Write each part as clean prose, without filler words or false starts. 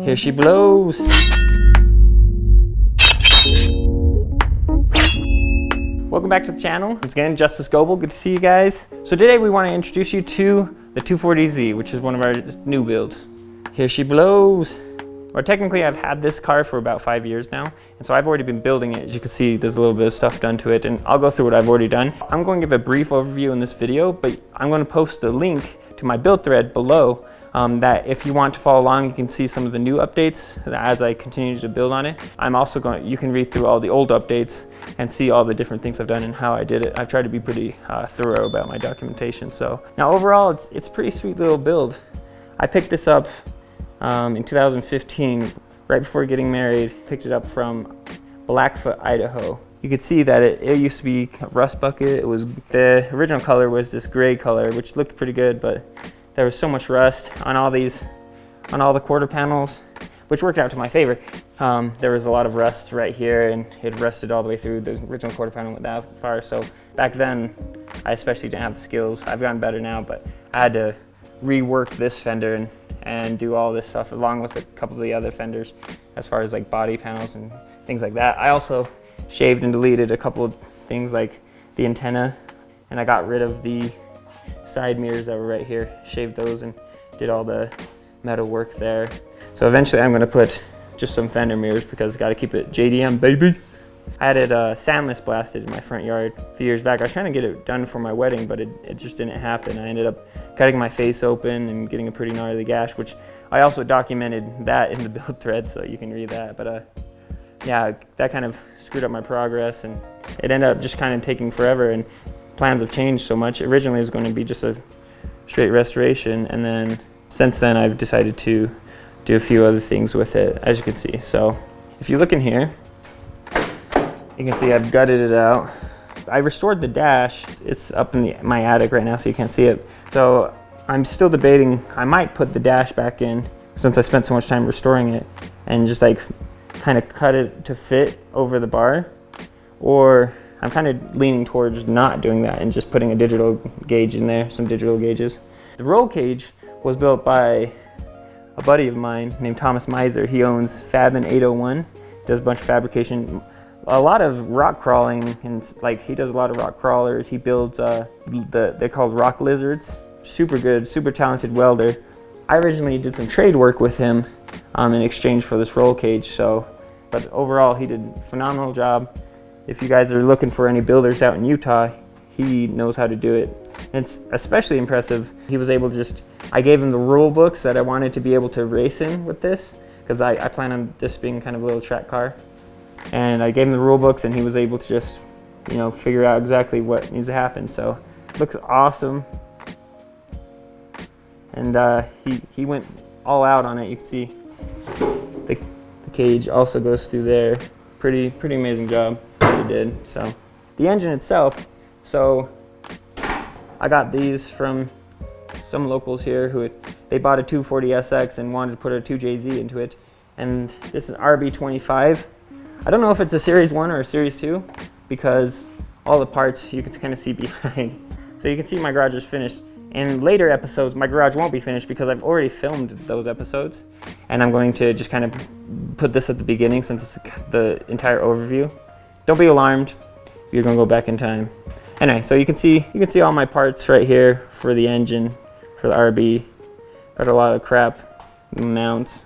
Here she blows. Welcome back to the channel. Once again, Justice Goebel, good to see you guys. So today we want to introduce you to the 240Z, which is one of our new builds. Here she blows. Or technically I've had this car for about 5 years now, and so I've already been building it. As you can see, there's a little bit of stuff done to it, and I'll go through what I've already done. I'm going to give a brief overview in this video, but I'm going to post the link to my build thread below that if you want to follow along, you can see some of the new updates as I continue to build on it. I'm also you can read through all the old updates and see all the different things I've done and how I did it. I've tried to be pretty thorough about my documentation. So now overall, it's a pretty sweet little build. I picked this up in 2015, right before getting married. Picked it up from Blackfoot, Idaho. You could see that it used to be a rust bucket. The original color was this gray color, which looked pretty good, but there was so much rust on all the quarter panels, which worked out to my favor. There was a lot of rust right here, and it rusted all the way through. The original quarter panel went that far, so back then, I especially didn't have the skills. I've gotten better now, but I had to rework this fender and do all this stuff along with a couple of the other fenders as far as like body panels and things like that. I also shaved and deleted a couple of things like the antenna, and I got rid of the side mirrors that were right here, shaved those and did all the metal work there. So eventually I'm gonna put just some fender mirrors because got to keep it JDM, baby. I had it sandless blasted in my front yard a few years back. I was trying to get it done for my wedding, but it just didn't happen. I ended up cutting my face open and getting a pretty gnarly gash, which I also documented that in the build thread, so you can read that. But yeah, that kind of screwed up my progress, and it ended up just kind of taking forever, and plans have changed so much. Originally it was going to be just a straight restoration, and then since then I've decided to do a few other things with it, as you can see. So if you look in here, you can see I've gutted it out. I restored the dash. It's up in my attic right now, so you can't see it. So I'm still debating, I might put the dash back in since I spent so much time restoring it and just like kind of cut it to fit over the bar, or I'm kind of leaning towards not doing that and just putting a digital gauge in there, some digital gauges. The roll cage was built by a buddy of mine named Thomas Miser. He owns Fabin 801, does a bunch of fabrication, a lot of rock crawling, and like he does a lot of rock crawlers. He builds they're called rock lizards. Super good, super talented welder. I originally did some trade work with him in exchange for this roll cage. But overall, he did a phenomenal job. If you guys are looking for any builders out in Utah, he knows how to do it. And it's especially impressive. He was able to I gave him the rule books that I wanted to be able to race in with this, because I plan on this being kind of a little track car. And I gave him the rule books, and he was able to just, figure out exactly what needs to happen. So it looks awesome. And he went all out on it. You can see the cage also goes through there. Pretty amazing job that he did. So the engine itself, so I got these from some locals here they bought a 240SX and wanted to put a 2JZ into it. And this is RB25. I don't know if it's a Series 1 or a Series 2 because all the parts you can kind of see behind. So you can see my garage is finished. In later episodes, my garage won't be finished because I've already filmed those episodes. And I'm going to just kind of put this at the beginning since it's the entire overview. Don't be alarmed, you're gonna go back in time. Anyway, so you can see all my parts right here for the engine, for the RB. Got a lot of crap mounts.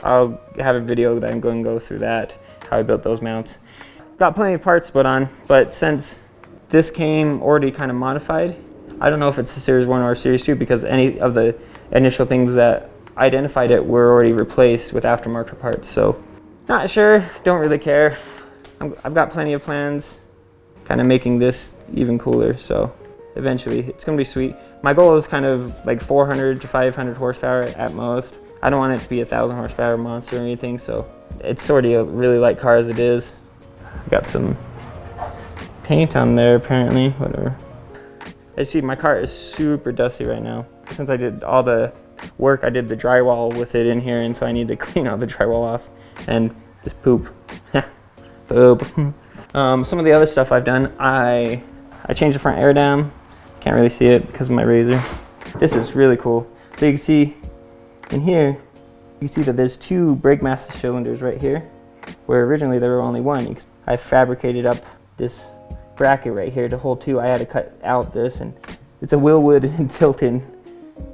I'll have a video that I'm going to go through that, how I built those mounts. Got plenty of parts put on, but since this came already kind of modified, I don't know if it's a Series 1 or a Series 2 because any of the initial things that identified it were already replaced with aftermarket parts. So not sure, don't really care. I've got plenty of plans kind of making this even cooler, so eventually it's gonna be sweet. My goal is kind of like 400 to 500 horsepower at most. I don't want it to be a 1,000 horsepower monster or anything, so it's already a really light car as it is. Got some paint on there apparently, whatever. As you see, my car is super dusty right now. Since I did all the work, I did the drywall with it in here, and so I need to clean all the drywall off and just poop. Poop. Some of the other stuff I've done, I changed the front air dam. Can't really see it because of my razor. This is really cool. So you can see in here, You see that there's 2 brake master cylinders right here, where originally there were only 1. I fabricated up this bracket right here to hold 2. I had to cut out this, and it's a Willwood and Tilton.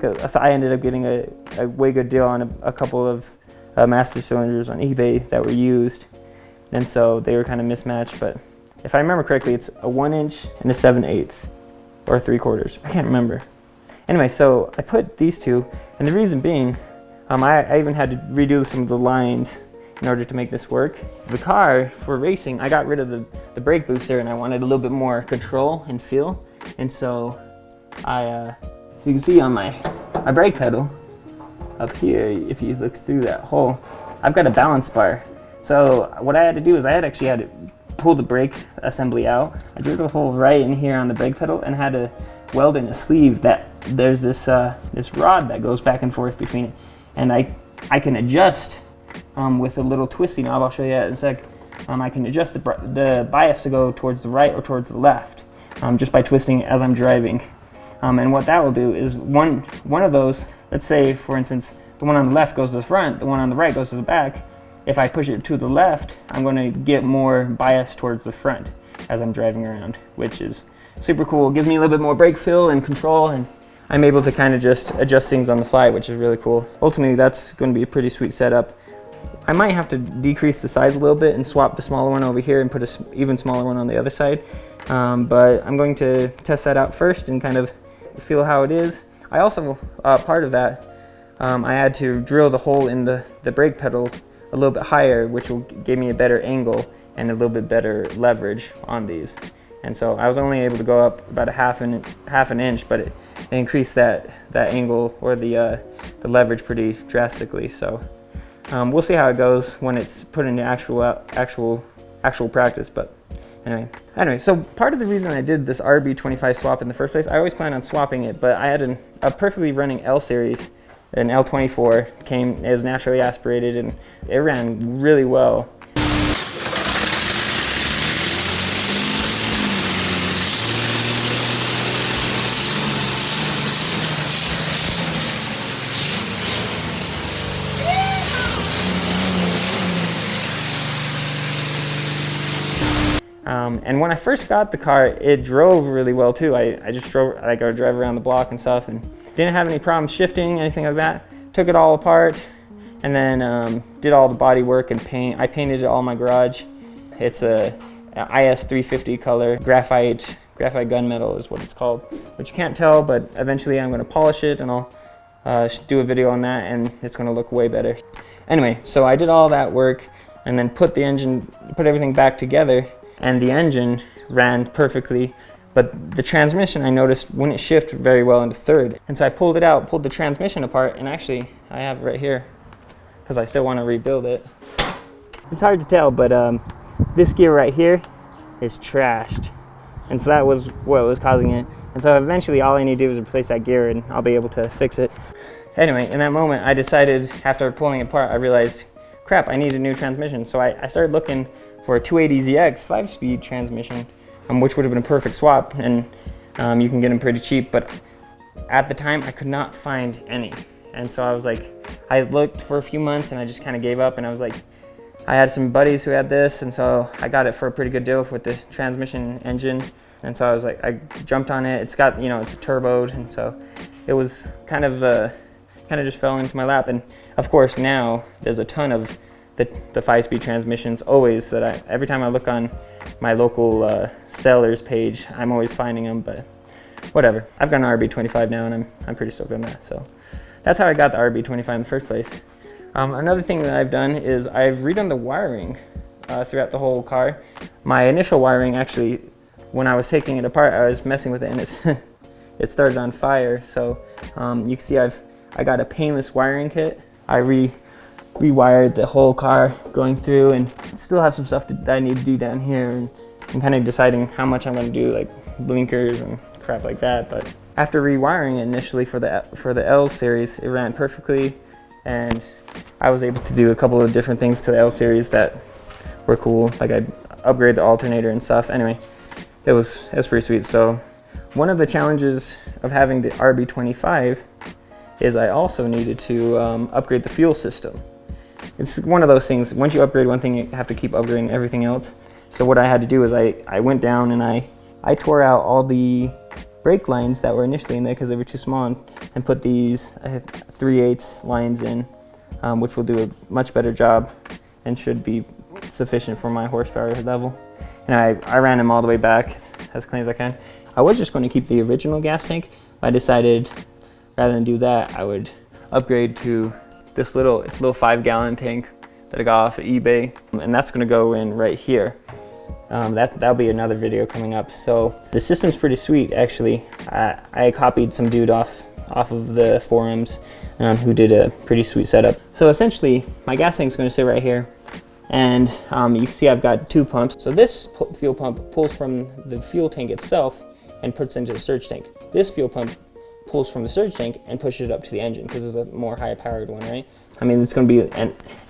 So I ended up getting a way good deal on a couple of master cylinders on eBay that were used, and so they were kind of mismatched. But if I remember correctly, it's a 1" and a 7/8 or 3/4. I can't remember. Anyway, so I put these 2, and the reason being, I even had to redo some of the lines in order to make this work. The car, for racing, I got rid of the brake booster, and I wanted a little bit more control and feel. And so so you can see on my brake pedal up here, if you look through that hole, I've got a balance bar. So what I had to do is I had to pull the brake assembly out. I drilled a hole right in here on the brake pedal and had to weld in a sleeve that there's this rod that goes back and forth between it, and I can adjust with a little twisty knob. I'll show you that in a sec. I can adjust the bias to go towards the right or towards the left just by twisting as I'm driving. And what that will do is one of those, let's say for instance the one on the left goes to the front, the one on the right goes to the back. If I push it to the left, I'm going to get more bias towards the front as I'm driving around, which is super cool. It gives me a little bit more brake feel and control, and I'm able to kind of just adjust things on the fly, which is really cool. Ultimately, that's going to be a pretty sweet setup. I might have to decrease the size a little bit and swap the smaller one over here and put an even smaller one on the other side. But I'm going to test that out first and kind of feel how it is. I also, part of that, I had to drill the hole in the brake pedal a little bit higher, which will give me a better angle and a little bit better leverage on these. And so I was only able to go up about a half an inch, but it increased that angle or the leverage pretty drastically. So we'll see how it goes when it's put into actual practice. But anyway, so part of the reason I did this RB25 swap in the first place, I always planned on swapping it, but I had a perfectly running L series. An L24 it was naturally aspirated, and it ran really well. And when I first got the car, it drove really well too. I just drove, like, I would drive around the block and stuff, and didn't have any problems shifting, anything like that. Took it all apart, and then did all the body work and paint. I painted it all in my garage. It's a IS350 color, graphite gunmetal is what it's called, which you can't tell, but eventually I'm going to polish it, and I'll do a video on that, and it's going to look way better. Anyway, so I did all that work, and then put everything back together, and the engine ran perfectly. But the transmission, I noticed, wouldn't shift very well into third. And so I pulled it out, pulled the transmission apart, and actually, I have it right here, because I still want to rebuild it. It's hard to tell, but this gear right here is trashed. And so that was what was causing it. And so eventually, all I need to do is replace that gear, and I'll be able to fix it. Anyway, in that moment, I decided, after pulling it apart, I realized, crap, I need a new transmission. So I started looking for a 280ZX 5-speed transmission, which would have been a perfect swap, and you can get them pretty cheap, but at the time I could not find any. And so I was like, I looked for a few months and I just kind of gave up, and I was like, I had some buddies who had this, and so I got it for a pretty good deal with the transmission engine. And so I was like, I jumped on it. It's got, it's turboed, and so it was kind of just fell into my lap. And of course now there's a ton of the 5-speed transmissions always that every time I look on my local sellers page, I'm always finding them, but whatever. I've got an RB25 now, and I'm pretty stoked on that. So that's how I got the RB25 in the first place. Another thing that I've done is I've redone the wiring throughout the whole car. My initial wiring, actually, when I was taking it apart, I was messing with it, and it started on fire. So you can see I got a painless wiring kit. I rewired the whole car going through, and still have some stuff that I need to do down here, and I'm kind of deciding how much I'm going to do, like blinkers and crap like that. But after rewiring it initially for the L series, it ran perfectly, and I was able to do a couple of different things to the L series that were cool, like I'd upgrade the alternator and stuff. Anyway, it was pretty sweet. So one of the challenges of having the RB25 is I also needed to upgrade the fuel system. It's one of those things, once you upgrade one thing, you have to keep upgrading everything else. So what I had to do is I went down and I tore out all the brake lines that were initially in there because they were too small, and put these 3/8 lines in, which will do a much better job and should be sufficient for my horsepower level. And I ran them all the way back as clean as I can. I was just going to keep the original gas tank. I decided rather than do that, I would upgrade to this little 5-gallon tank that I got off of eBay, and that's going to go in right here. That'll be another video coming up. So the system's pretty sweet, actually. I copied some dude off of the forums who did a pretty sweet setup. So essentially, my gas tank's going to sit right here, and you can see I've got 2 pumps. So this fuel pump pulls from the fuel tank itself and puts into the surge tank. This fuel pump pulls from the surge tank and pushes it up to the engine because it's a more high-powered one, right? I mean, it's going to be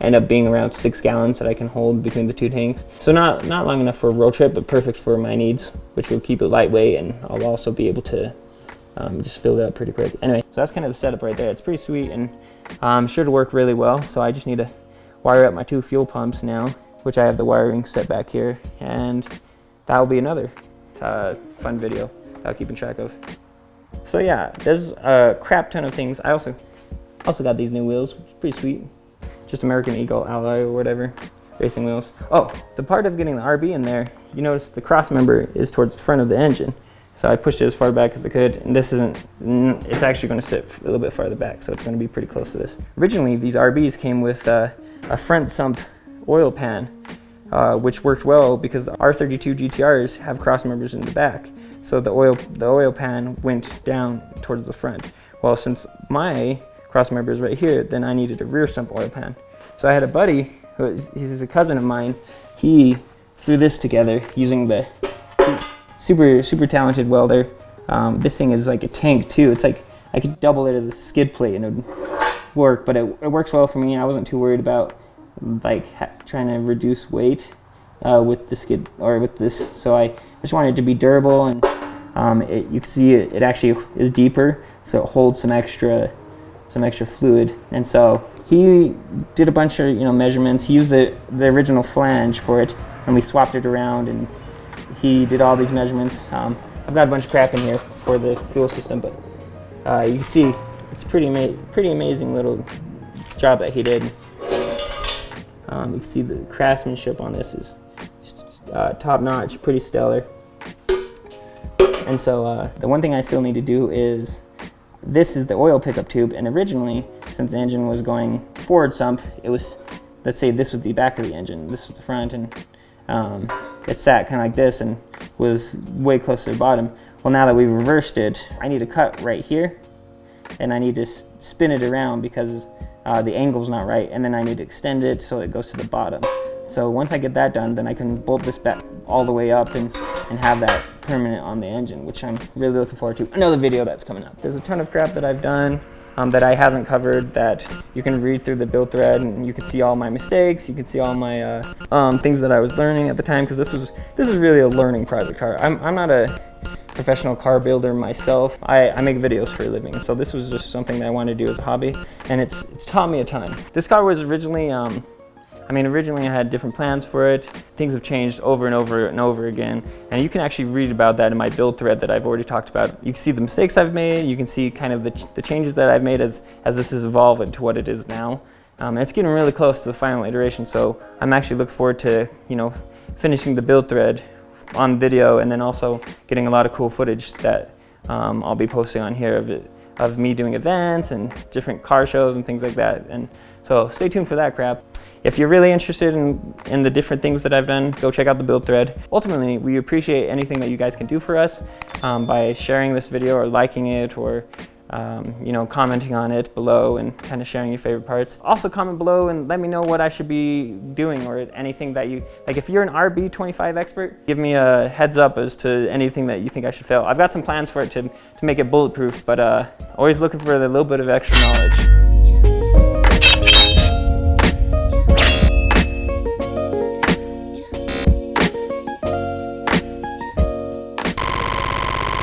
end up being around 6 gallons that I can hold between the 2 tanks. So not long enough for a road trip, but perfect for my needs, which will keep it lightweight, and I'll also be able to just fill it up pretty quick. Anyway, so that's kind of the setup right there. It's pretty sweet, and I'm sure to work really well. So I just need to wire up my 2 fuel pumps now, which I have the wiring set back here, and that will be another fun video that I'll keep track of. So yeah, there's a crap ton of things. I also got these new wheels, which is pretty sweet. Just American Eagle Alloy or whatever, racing wheels. Oh, the part of getting the RB in there, you notice the cross member is towards the front of the engine. So I pushed it as far back as I could, and this isn't, it's actually going to sit a little bit farther back, so it's going to be pretty close to this. Originally, these RBs came with a front sump oil pan, which worked well because the R32 GTRs have cross members in the back. So the oil pan went down towards the front. Well, since my cross member is right here, then I needed a rear sump oil pan. So I had a buddy, he's a cousin of mine, he threw this together using the super talented welder. This thing is like a tank too. It's like I could double it as a skid plate and it would work, but it works well for me. I wasn't too worried about like trying to reduce weight with the skid or with this. So I just wanted it to be durable, and you can see it actually is deeper, so it holds some extra fluid. And so he did a bunch of measurements. He used the original flange for it, and we swapped it around, and he did all these measurements. I've got a bunch of crap in here for the fuel system, but you can see it's pretty amazing little job that he did. You can see the craftsmanship on this is top notch, pretty stellar. And so the one thing I still need to do is, this is the oil pickup tube, and originally, since the engine was going forward sump, it was, let's say this was the back of the engine, this was the front, and it sat kind of like this and was way closer to the bottom. Well, now that we've reversed it, I need to cut right here, and I need to spin it around because the angle's not right, and then I need to extend it so it goes to the bottom. So once I get that done, then I can bolt this back all the way up and have that permanent on the engine, which I'm really looking forward to. Another video that's coming up. There's a ton of crap that I've done that I haven't covered that you can read through the build thread, and you can see all my mistakes. You can see all my things that I was learning at the time, because this is really a learning project car. I'm not a professional car builder myself. I make videos for a living, so this was just something that I wanted to do as a hobby, and it's taught me a ton. This car was originally originally I had different plans for it. Things have changed over and over and over again, and you can actually read about that in my build thread that I've already talked about. You can see the mistakes I've made, you can see kind of the changes that I've made as this has evolved into what it is now. And it's getting really close to the final iteration, so I'm actually looking forward to finishing the build thread on video, and then also getting a lot of cool footage that I'll be posting on here of me doing events and different car shows and things like that. And so stay tuned for that crap. If you're really interested in the different things that I've done, go check out the build thread. Ultimately, we appreciate anything that you guys can do for us by sharing this video or liking it, or commenting on it below and kind of sharing your favorite parts. Also comment below and let me know what I should be doing, or anything that you, like if you're an RB25 expert, give me a heads up as to anything that you think I should fail. I've got some plans for it to make it bulletproof, but always looking for a little bit of extra knowledge.